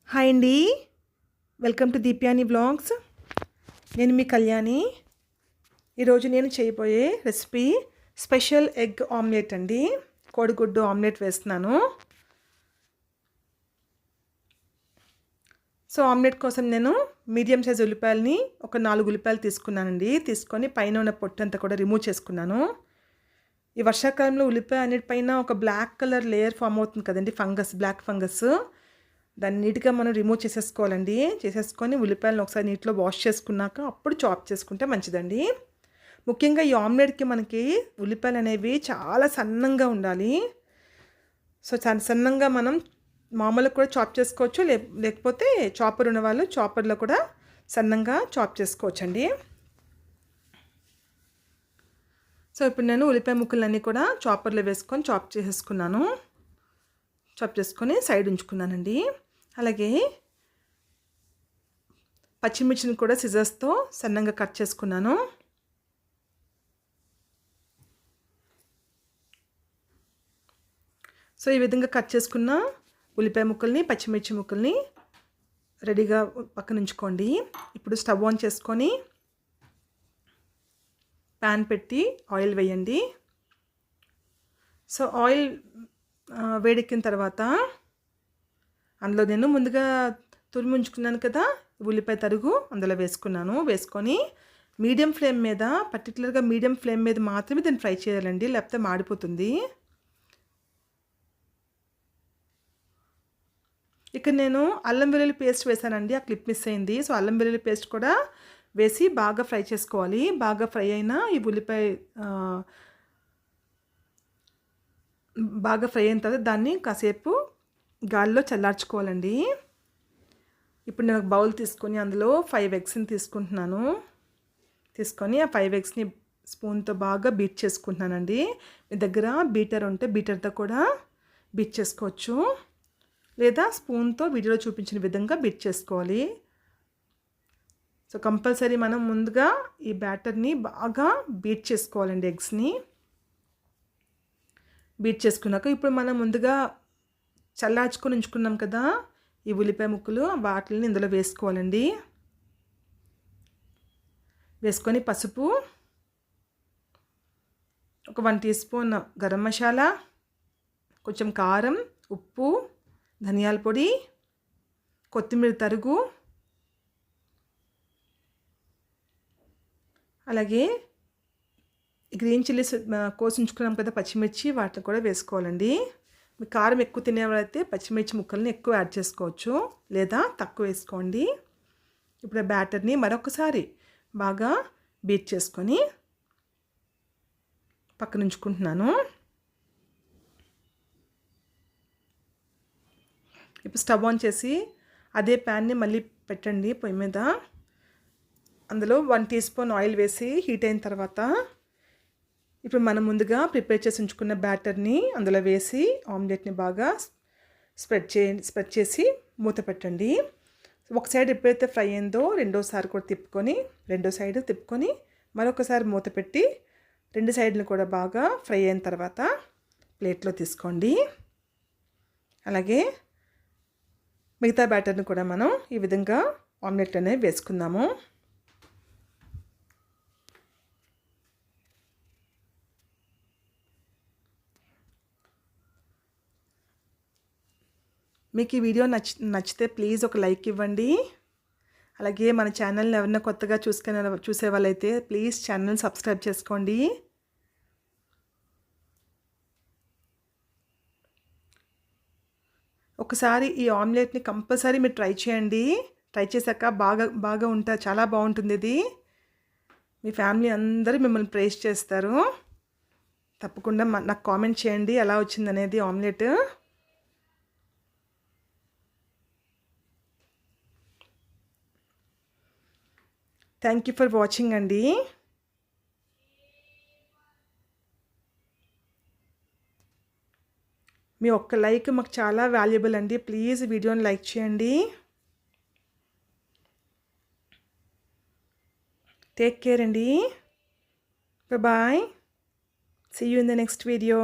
Hi అండి, welcome to దీప్యాని vlogs. నేను మీ కళ్యాణి. ఈరోజు నేను చేయబోయే రెసిపీ స్పెషల్ ఎగ్ ఆమ్లెట్ అండి. కోడిగుడ్డు ఆమ్లెట్ వేస్తున్నాను. సో ఆమ్లెట్ కోసం నేను మీడియం సైజ్ ఉల్లిపాయలని ఒక 4 ఉల్లిపాయలు తీసుకున్నానండి. తీసుకొని పైన ఉన్న పొట్టు అంతా కూడా రిమూవ్ చేసుకున్నాను. ఈ వర్షాకాలంలో ఉల్లిపాయ అన్నిటిపైన ఒక బ్లాక్ కలర్ లేయర్ ఫామ్ అవుతుంది కదండి, బ్లాక్ ఫంగస్. దాన్ని నీట్గా మనం రిమూవ్ చేసేసుకోవాలండి. చేసేసుకొని ఉల్లిపాయలను ఒకసారి నీటిలో వాష్ చేసుకున్నాక అప్పుడు చాప్ చేసుకుంటే మంచిదండి. ముఖ్యంగా ఈ ఆమ్లెట్కి మనకి ఉల్లిపాయలు అనేవి చాలా సన్నంగా ఉండాలి. సో సన్నంగా మనం మామూలుగా కూడా చాప్ చేసుకోవచ్చు, లేకపోతే చాపర్ ఉన్న వాళ్ళు చాపర్లో కూడా సన్నంగా చాప్ చేసుకోవచ్చండి. సో ఇప్పుడు నేను ఉల్లిపాయ ముక్కలన్నీ కూడా చాపర్లో వేసుకొని చాప్ చేసుకొని సైడ్ ఉంచుకున్నానండి. అలాగే పచ్చిమిర్చిని కూడా సిజర్స్తో సన్నంగా కట్ చేసుకున్నాను. సో ఈ విధంగా కట్ చేసుకున్న ఉల్లిపాయ ముక్కల్ని, పచ్చిమిర్చి ముక్కల్ని రెడీగా పక్కన ఉంచుకోండి. ఇప్పుడు స్టవ్ ఆన్ చేసుకొని ప్యాన్ పెట్టి ఆయిల్ వేయండి. సో ఆయిల్ వేడెక్కిన తర్వాత అందులో నేను ముందుగా తురిమి ఉంచుకున్నాను కదా ఉల్లిపాయ తరుగు, అందులో వేసుకొని మీడియం ఫ్లేమ్ మీద, పర్టికులర్గా మీడియం ఫ్లేమ్ మీద మాత్రమే దీన్ని ఫ్రై చేయాలండి, లేకపోతే మాడిపోతుంది. ఇక్కడ నేను అల్లం వెల్లుల్లి పేస్ట్ వేసానండి, ఆ క్లిప్ మిస్ అయింది. సో అల్లం వెల్లుల్లి పేస్ట్ కూడా వేసి బాగా ఫ్రై చేసుకోవాలి. బాగా ఫ్రై అయిన ఈ ఉల్లిపాయ బాగా ఫ్రై అయిన తర్వాత దాన్ని కాసేపు గాలిలో చల్లార్చుకోవాలండి. ఇప్పుడు నేను ఒక బౌల్ తీసుకొని అందులో 5 ఎగ్స్ని తీసుకొని ఆ 5 ఎగ్స్ని స్పూన్తో బాగా బీట్ చేసుకుంటున్నానండి. మీ దగ్గర బీటర్ ఉంటే బీటర్తో కూడా బీట్ చేసుకోవచ్చు, లేదా స్పూన్తో వీడియోలో చూపించిన విధంగా బీట్ చేసుకోవాలి. సో కంపల్సరీ మనం ముందుగా ఈ బ్యాటర్ని బాగా బీట్ చేసుకోవాలండి. ఎగ్స్ని బీట్ చేసుకున్నాక ఇప్పుడు మనం ముందుగా చల్లార్చుకొని ఉంచుకున్నాం కదా ఈ ఉల్లిపాయ ముక్కలు, వాటిని ఇందులో వేసుకోవాలండి. వేసుకొని పసుపు, ఒక 1 టీ స్పూన్ గరం మసాలా, కొంచెం కారం, ఉప్పు, ధనియాల పొడి, కొత్తిమీర తరుగు, అలాగే గ్రీన్ చిల్లీస్ కోసి ఉంచుకున్నాం కదా పచ్చిమిర్చి, వాటిని కూడా వేసుకోవాలండి. మీ కారం ఎక్కువ తినేవాళ్ళైతే పచ్చిమిర్చి ముక్కల్ని ఎక్కువ యాడ్ చేసుకోవచ్చు, లేదా తక్కువ వేసుకోండి. ఇప్పుడు ఆ బ్యాటర్ని మరొకసారి బాగా బీట్ చేసుకొని పక్కన ఉంచుకుంటున్నాను. ఇప్పుడు స్టవ్ ఆన్ చేసి అదే ప్యాన్ని మళ్ళీ పెట్టండి పొయ్యి మీద. అందులో 1 టీ స్పూన్ ఆయిల్ వేసి హీట్ అయిన తర్వాత ఇప్పుడు మనం ముందుగా ప్రిపేర్ చేసి ఉంచుకున్న బ్యాటర్ని అందులో వేసి ఆమ్లెట్ని బాగా స్ప్రెడ్ చేసి మూత పెట్టండి. ఒక సైడ్ ఎప్పుడైతే ఫ్రై అయిందో రెండో సైడ్ తిప్పుకొని మరొకసారి మూత పెట్టి 2 సైడ్లు కూడా బాగా ఫ్రై అయిన తర్వాత ప్లేట్లో తీసుకోండి. అలాగే మిగతా బ్యాటర్ని కూడా మనం ఈ విధంగా ఆమ్లెట్ అనేది వేసుకుందాము. మీకు ఈ వీడియో నచ్చితే ప్లీజ్ ఒక లైక్ ఇవ్వండి. అలాగే మన ఛానల్ని ఎవరైనా కొత్తగా చూసే వాళ్ళైతే ప్లీజ్ ఛానల్ సబ్స్క్రైబ్ చేసుకోండి. ఒకసారి ఈ ఆమ్లెట్ని కంపల్సరీ మీరు ట్రై చేయండి. ట్రై చేశాక బాగా చాలా బాగుంటుంది ఇది. మీ ఫ్యామిలీ అందరూ మిమ్మల్ని ప్రైజ్ చేస్తారు. తప్పకుండా నాకు కామెంట్ చేయండి ఎలా వచ్చిందనేది omelette. Thank you for watching అండి. మీ ఒక్క లైక్ మాకు చాలా వాల్యుబుల్ అండి. ప్లీజ్ వీడియోని లైక్ చేయండి. టేక్ కేర్ అండి. Bye. See you in the next video.